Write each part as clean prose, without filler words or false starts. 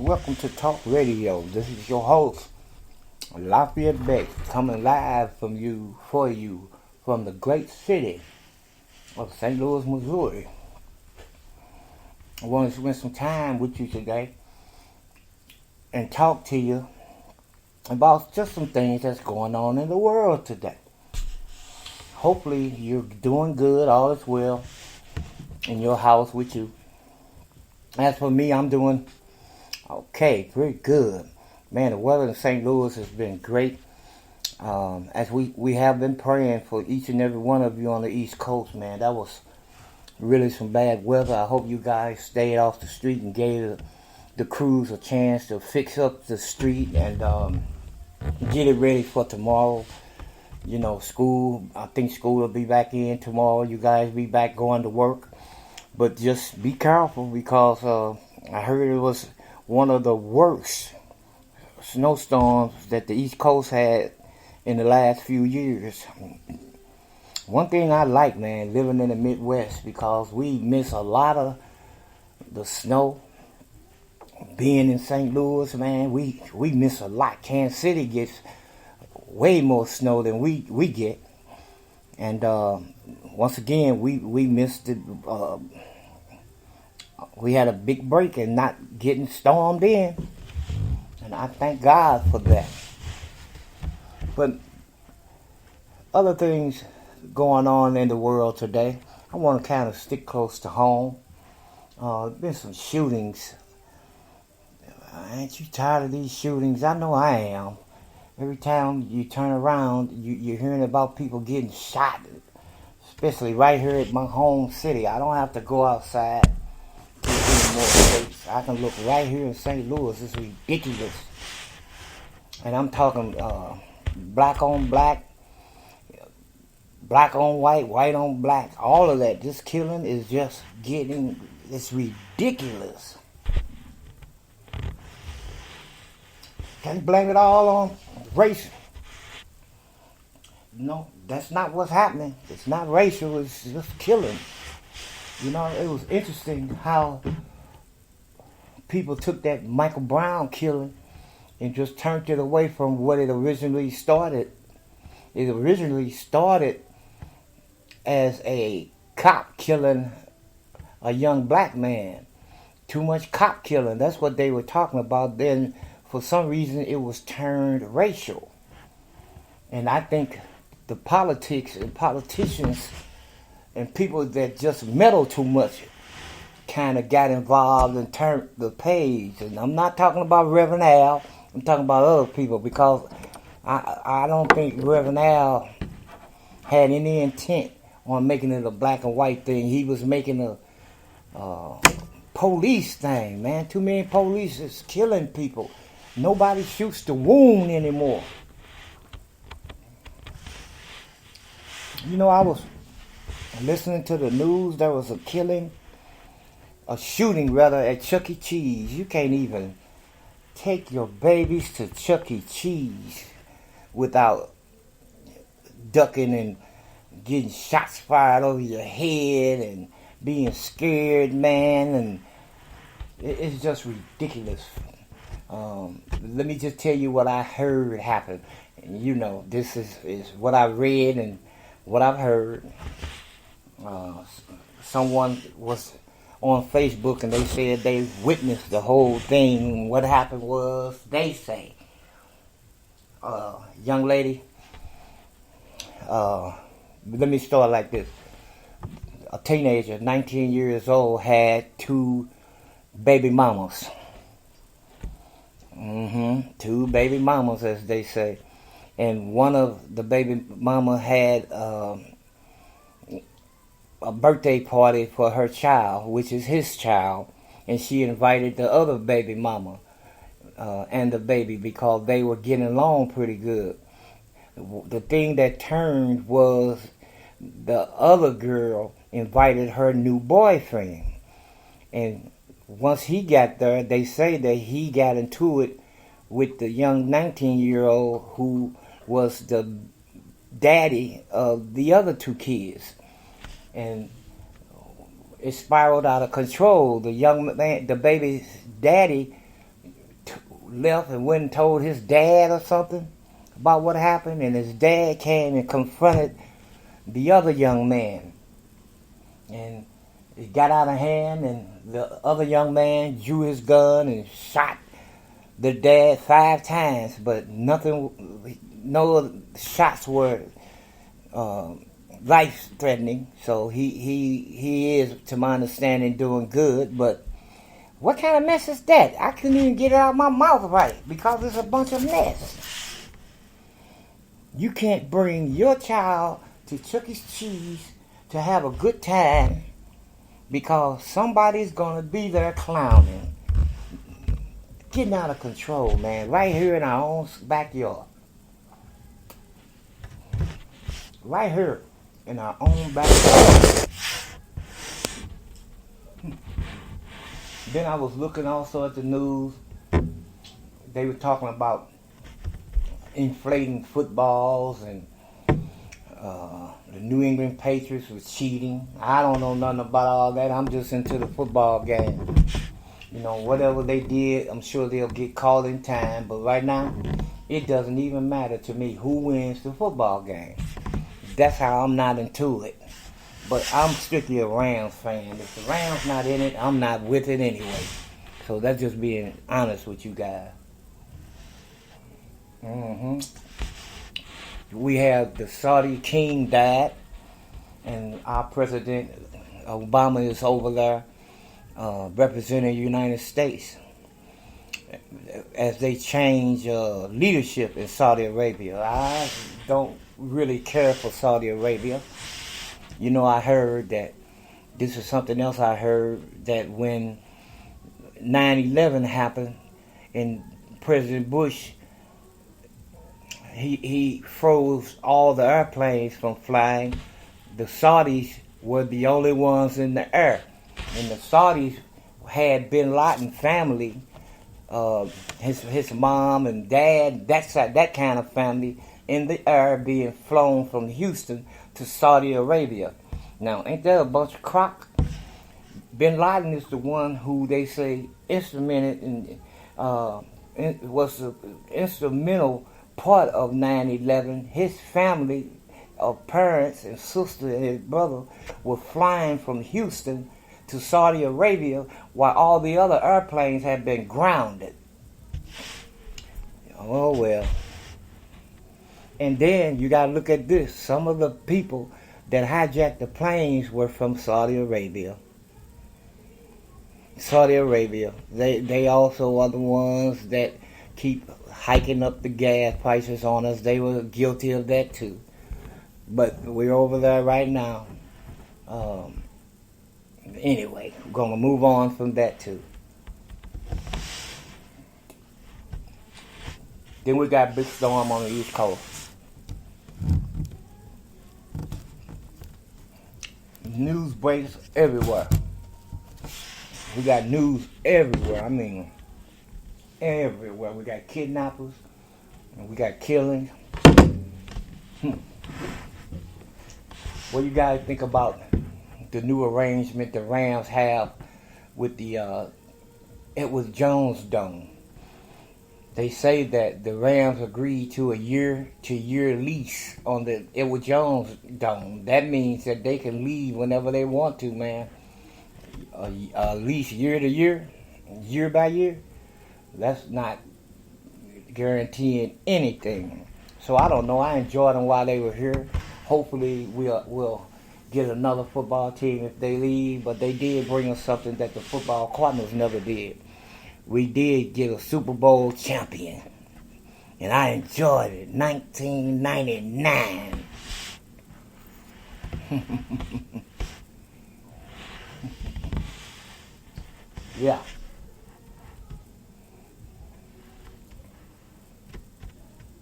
Welcome to Talk Radio. This is your host, Lafayette Beck, coming live for you, from the great city of St. Louis, Missouri. I want to spend some time with you today and talk to you about just some things that's going on in the world today. Hopefully you're doing good, all is well in your house with you. As for me, I'm doing okay, pretty good. Man, the weather in St. Louis has been great. As we have been praying for each and every one of you on the East Coast, man. That was really some bad weather. I hope you guys stayed off the street and gave the crews a chance to fix up the street and get it ready for tomorrow. You know, I think school will be back in tomorrow. You guys be back going to work. But just be careful because I heard it was one of the worst snowstorms that the East Coast had in the last few years. One thing I like, man, living in the Midwest, because we miss a lot of the snow. Being in St. Louis, man, we miss a lot. Kansas City gets way more snow than we get. And once again, we missed it. We had a big break in not getting stormed in. And I thank God for that. But other things going on in the world today, I want to kind of stick close to home. There's been some shootings. Ain't you tired of these shootings? I know I am. Every time you turn around, you're hearing about people getting shot, especially right here at my home city. I don't have to go outside to any more states. I can look right here in St. Louis. It's ridiculous. And I'm talking black on black, black on white, white on black. All of that. This killing is just it's ridiculous. Can't blame it all on race. No, that's not what's happening. It's not racial, it's just killing. You know, it was interesting how people took that Michael Brown killing and just turned it away from what it originally started. It originally started as a cop killing a young black man. Too much cop killing. That's what they were talking about. Then for some reason it was turned racial. And I think the politics and politicians and people that just meddle too much kind of got involved and turned the page. And I'm not talking about Reverend Al. I'm talking about other people, because I don't think Reverend Al had any intent on making it a black and white thing. He was making a police thing, man. Too many police is killing people. Nobody shoots the wound anymore. You know, I was listening to the news. There was a shooting at Chuck E. Cheese. You can't even take your babies to Chuck E. Cheese without ducking and getting shots fired over your head and being scared, man. And it's just ridiculous. Let me just tell you what I heard happen. And you know, this is what I read and what I've heard. Someone was on Facebook and they said they witnessed the whole thing. What happened was, they say, young lady, let me start like this. A teenager, 19 years old, had 2 baby mamas. 2 baby mamas, as they say. And one of the baby mama had a birthday party for her child, which is his child, and she invited the other baby mama and the baby because they were getting along pretty good. The thing that turned was the other girl invited her new boyfriend, and once he got there, they say that he got into it with the young 19-year-old who was the daddy of the other 2 kids. And it spiraled out of control. The young man, the baby's daddy, left and went and told his dad or something about what happened, and his dad came and confronted the other young man, and it got out of hand, and the other young man drew his gun and shot the dad 5 times, but nothing, no shots were life-threatening. So he is, to my understanding, doing good. But what kind of mess is that? I couldn't even get it out of my mouth right because it's a bunch of mess. You can't bring your child to Chuck E. Cheese to have a good time because somebody's going to be there clowning. Getting out of control, man. Right here in our own backyard. Right here in our own backyard. Then I was looking also at the news. They were talking about inflating footballs and the New England Patriots was cheating. I don't know nothing about all that. I'm just into the football game. You know, whatever they did, I'm sure they'll get called in time. But right now, it doesn't even matter to me who wins the football game. That's how I'm not into it. But I'm strictly a Rams fan. If the Rams not in it, I'm not with it anyway. So that's just being honest with you guys. We have the Saudi king died, and our president Obama is over there representing the United States as they change leadership in Saudi Arabia. I don't really care for Saudi Arabia. You know, I heard that, this is something else I heard, that when 9/11 happened and President Bush, he froze all the airplanes from flying, the Saudis were the only ones in the air. And the Saudis had Bin Laden family, his mom and dad, that kind of family in the air being flown from Houston to Saudi Arabia. Now, ain't that a bunch of crock? Bin Laden is the one who they say instrumented and was the instrumental part of 9/11. His family of parents and sister and his brother were flying from Houston to Saudi Arabia while all the other airplanes had been grounded. Oh well. And then you got to look at this. Some of the people that hijacked the planes were from Saudi Arabia. Saudi Arabia. They also are the ones that keep hiking up the gas prices on us. They were guilty of that too. But we're over there right now. Anyway, we're going to move on from that too. Then we got Big Storm on the East Coast. News breaks everywhere. We got news everywhere. I mean, everywhere. We got kidnappers, and we got killings. What do you guys think about the new arrangement the Rams have with the Edward Jones Dome? They say that the Rams agreed to a year-to-year lease on the Edward Jones Dome. That means that they can leave whenever they want to, man. A lease year to year, year by year. That's not guaranteeing anything. So I don't know. I enjoyed them while they were here. Hopefully we'll get another football team if they leave. But they did bring us something that the football Cardinals never did. We did get a Super Bowl champion. And I enjoyed it. 1999. Yeah.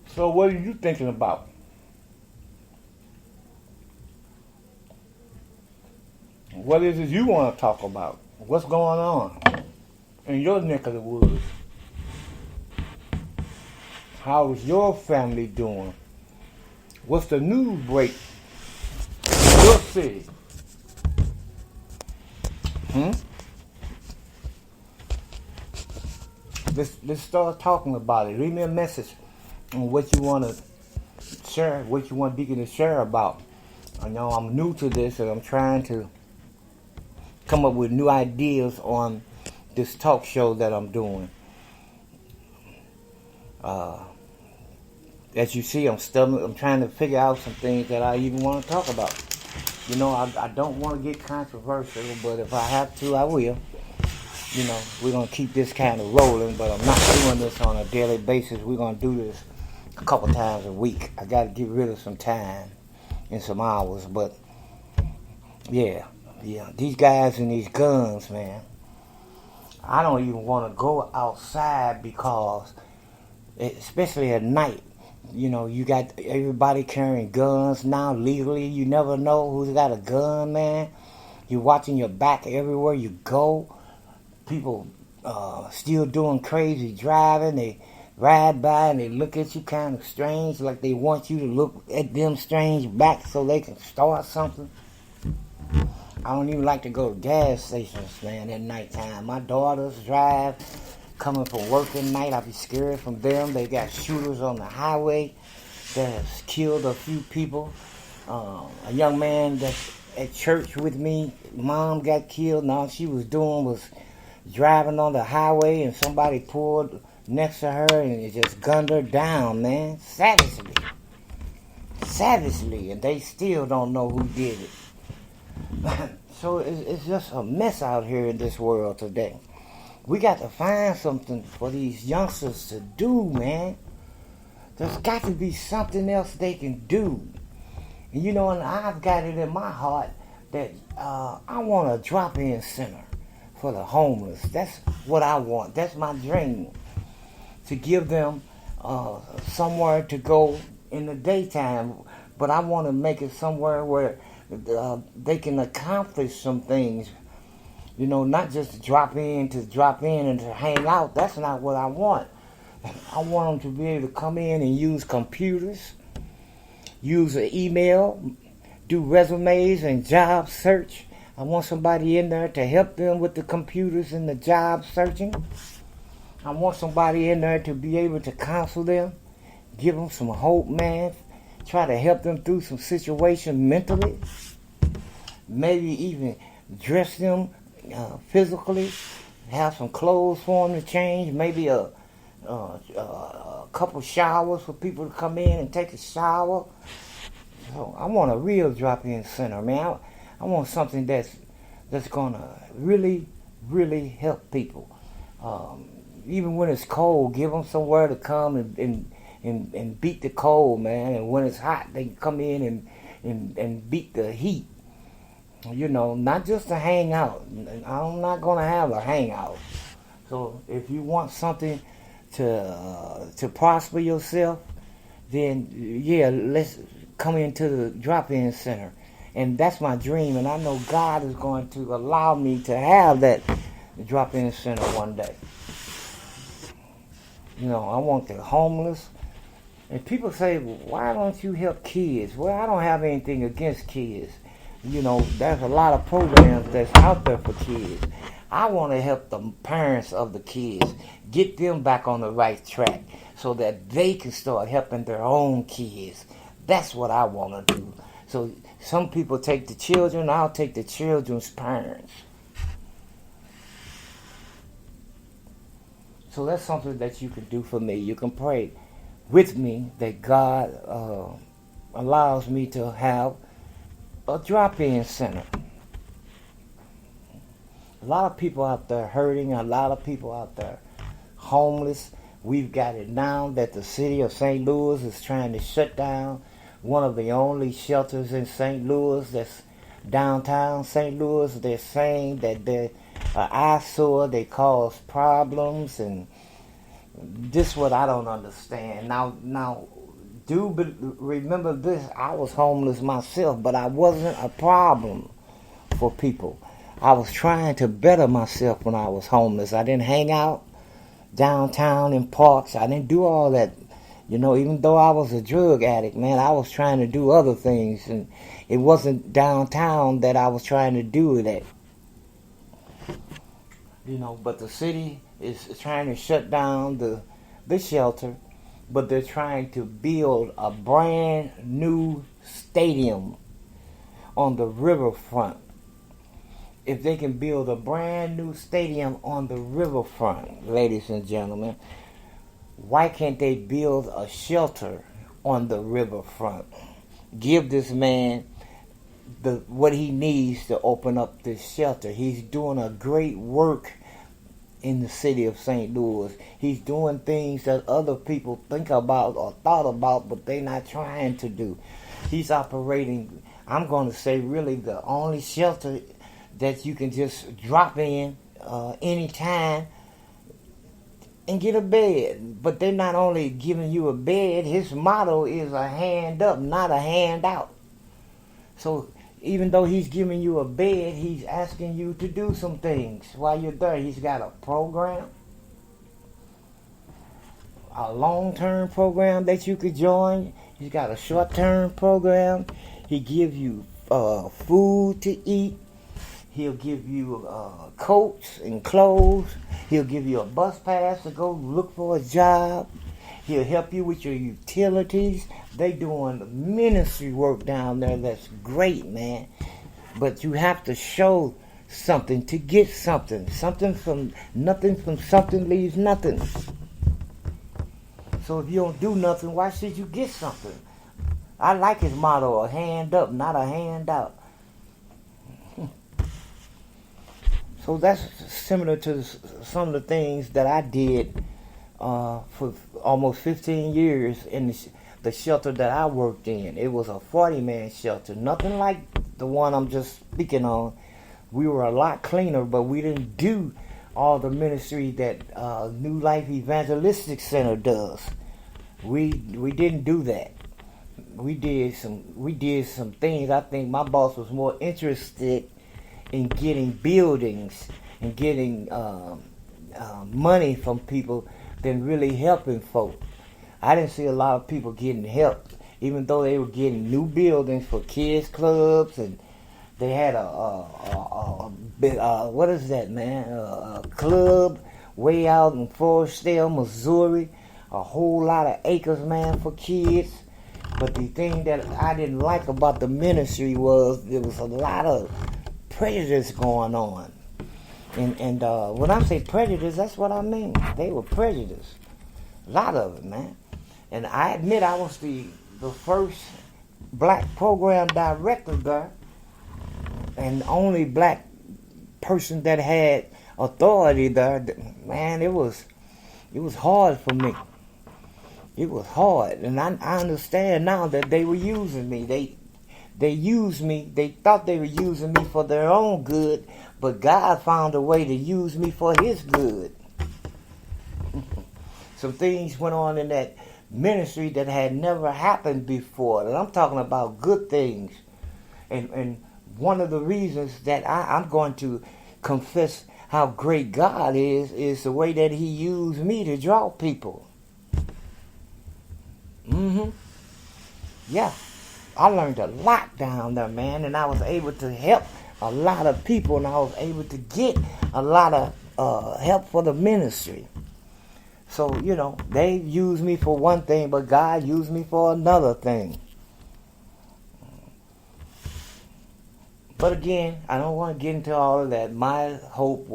So what are you thinking about? What is it you want to talk about? What's going on in your neck of the woods? How is your family doing? What's the news break in your city? let's start talking about it. Leave me a message on what you want to share, what you want Deacon to share about. I know I'm new to this, and I'm trying to come up with new ideas on this talk show that I'm doing. As you see, I'm trying to figure out some things that I even want to talk about. You know, I don't want to get controversial, but if I have to, I will. You know, we're going to keep this kind of rolling, but I'm not doing this on a daily basis. We're going to do this a couple times a week. I got to get rid of some time and some hours, but yeah, these guys and these guns, man. I don't even want to go outside because, especially at night, you know, you got everybody carrying guns now legally. You never know who's got a gun, man. You're watching your back everywhere you go. People still doing crazy driving. They ride by and they look at you kind of strange, like they want you to look at them strange back so they can start something. I don't even like to go to gas stations, man, at nighttime. My daughters drive, coming from work at night. I be scared from them. They got shooters on the highway that has killed a few people. A young man that's at church with me, mom got killed. And all she was doing was driving on the highway, and somebody pulled next to her and it just gunned her down, man, savagely, and they still don't know who did it. So it's just a mess out here in this world today. We got to find something for these youngsters to do, man. There's got to be something else they can do. And you know, and I've got it in my heart that I want a drop-in center for the homeless. That's what I want. That's my dream. To give them somewhere to go in the daytime. But I want to make it somewhere where they can accomplish some things. You know, not just to drop in and to hang out. That's not what I want. I want them to be able to come in and use computers, use an email, do resumes and job search. I want somebody in there to help them with the computers and the job searching. I want somebody in there to be able to counsel them, give them some hope, man. Try to help them through some situation mentally. Maybe even dress them physically. Have some clothes for them to change. Maybe a couple showers for people to come in and take a shower. So I want a real drop-in center, man. I want something that's gonna really, really help people. Even when it's cold, give them somewhere to come and beat the cold, man. And when it's hot, they can come in and beat the heat. You know, not just to hang out. I'm not gonna have a hangout. So if you want something to prosper yourself, then yeah, let's come into the drop-in center. And that's my dream, and I know God is going to allow me to have that drop-in center one day. You know, I want the homeless. And people say, well, why don't you help kids? Well, I don't have anything against kids. You know, there's a lot of programs that's out there for kids. I want to help the parents of the kids, get them back on the right track so that they can start helping their own kids. That's what I want to do. So some people take the children, I'll take the children's parents. So that's something that you can do for me. You can pray with me that God allows me to have a drop-in center. A lot of people out there hurting, a lot of people out there homeless. We've got it now that the city of St. Louis is trying to shut down one of the only shelters in St. Louis that's downtown St. Louis. They're saying that they're eyesore, they cause problems, and this is what I don't understand. Now, remember this, I was homeless myself, but I wasn't a problem for people. I was trying to better myself when I was homeless. I didn't hang out downtown in parks. I didn't do all that. You know, even though I was a drug addict, man, I was trying to do other things. And it wasn't downtown that I was trying to do that. But the city is trying to shut down the shelter, but they're trying to build a brand new stadium on the riverfront. If they can build a brand new stadium on the riverfront, ladies and gentlemen, why can't they build a shelter on the riverfront? Give this man what he needs to open up this shelter. He's doing a great work in the city of St. Louis. He's doing things that other people think about or thought about, but they're not trying to do. He's operating, I'm going to say, really the only shelter that you can just drop in anytime and get a bed. But they're not only giving you a bed, his motto is a hand up, not a hand out. So even though he's giving you a bed, he's asking you to do some things while you're there. He's got a program, a long-term program that you could join. He's got a short-term program. He gives you food to eat. He'll give you coats and clothes. He'll give you a bus pass to go look for a job. He'll help you with your utilities. They doing ministry work down there that's great, man. But you have to show something to get something. Something from something leaves nothing. So if you don't do nothing, why should you get something? I like his motto, a hand up, not a hand out. So that's similar to some of the things that I did for almost 15 years in the shelter that I worked in. It was a 40-man shelter, nothing like the one I'm just speaking on. We were a lot cleaner, but we didn't do all the ministry that New Life Evangelistic Center does. We didn't do that. We did some things. I think my boss was more interested in getting buildings and getting money from people than really helping folk. I didn't see a lot of people getting help, even though they were getting new buildings for kids clubs, and they had a what is that, man? A club way out in Forestdale, Missouri, a whole lot of acres, man, for kids. But the thing that I didn't like about the ministry was there was a lot of prejudice going on. And when I say prejudice, that's what I mean. They were prejudiced. A lot of it, man. And I admit I was the first black program director there, and only black person that had authority there. Man, it was hard for me. It was hard, and I understand now that they were using me. They used me. They thought they were using me for their own good, but God found a way to use me for His good. Some things went on in that ministry that had never happened before, and I'm talking about good things. And one of the reasons that I'm going to confess how great God is the way that He used me to draw people. Yeah, I learned a lot down there, man, and I was able to help a lot of people, and I was able to get a lot of help for the ministry. So, they used me for one thing, but God used me for another thing. But again, I don't want to get into all of that. My hope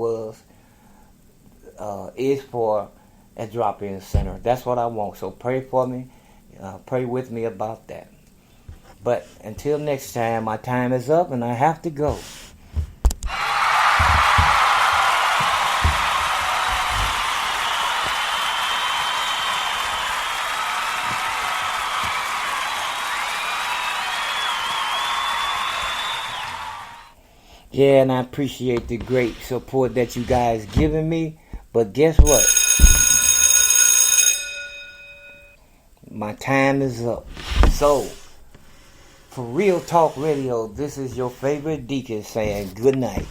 is for a drop-in center. That's what I want. So pray for me. Pray with me about that. But until next time, my time is up and I have to go. Yeah, and I appreciate the great support that you guys giving me. But guess what? My time is up. So, for Real Talk Radio, this is your favorite deacon saying good night.